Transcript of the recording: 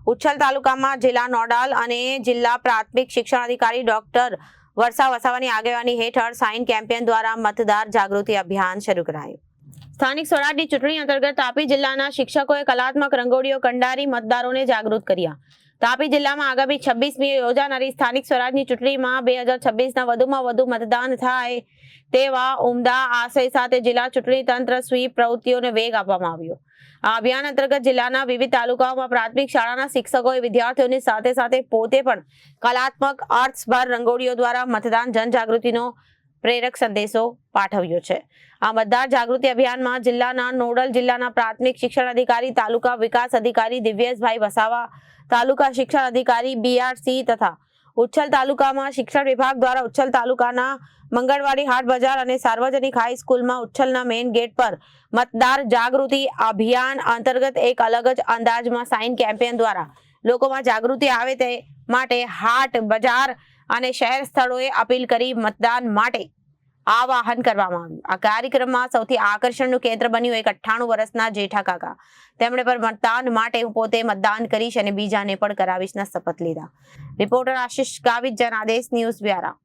ઉચ્છલ તાલુકામાં જિલ્લા નોડલ અને જિલ્લા પ્રાથમિક શિક્ષણ અધિકારી ડોક્ટર વર્ષા વસાવાની આગેવાની હેઠળ સાઇન કેમ્પેન દ્વારા મતદાર જાગૃતિ અભિયાન શરૂ કરાયું. સ્થાનિક સ્વરાજની ચૂંટણી અંતર્ગત તાપી જિલ્લાના શિક્ષકોએ કલાત્મક રંગોળીઓ કંડારી મતદારોને જાગૃત કર્યા. તાપી જિલ્લામાં આગામી 26મીએ યોજાનારી સ્થાનિક સ્વરાજની ચૂંટણીમાં 2026ના વધુમાં વધુ મતદાન થાય તેવા ઉમદા આશય સાથે જિલ્લા ચૂંટણી તંત્ર સ્વીપ પ્રવૃત્તિઓને વેગ આપવામાં આવ્યો. આ અભિયાન અંતર્ગત જિલ્લાના વિવિધ તાલુકાઓમાં પ્રાથમિક શાળાના શિક્ષકોએ વિદ્યાર્થીઓની સાથે સાથે પોતે પણ કલાત્મક અર્થસભર રંગોળીઓ દ્વારા મતદાન જનજાગૃતિનો પ્રેરક સંદેશો પાઠવ્યો છે. આ મતદાર જાગૃતિ અભિયાનમાં જિલ્લાના નોડલ જિલ્લાના પ્રાથમિક શિક્ષણ અધિકારી તાલુકા વિકાસ અધિકારી દિવ્યેશભાઈ વસાવા, તાલુકા શિક્ષણ અધિકારી BRC તથા ઉચ્છલ તાલુકામાં શિક્ષણ વિભાગ દ્વારા ઉચ્છલ તાલુકાના મંગળવાડી હાટ બજાર અને સાર્વજનિક હાઈસ્કૂલમાં ઉચ્છલના મેઇન ગેટ પર મતદાર જાગૃતિ અભિયાન અંતર્ગત એક અલગ જ અંદાજમાં સાઇન કેમ્પેન દ્વારા લોકોમાં જાગૃતિ આવે તે માટે હાટ બજાર અને શહેર સ્થળોએ અપીલ કરી મતદાન માટે આવાહન કરવામાં આવ્યું. આ કાર્યક્રમમાં સૌથી આકર્ષણનું કેન્દ્ર બન્યું એક 98 વર્ષના જેઠા કાકા. તેમણે પણ મતદાન માટે હું પોતે મતદાન કરીશ અને બીજાને પણ કરાવીશના શપથ લીધા. Reporter Ashish Gavit, Janadesh news Vyara.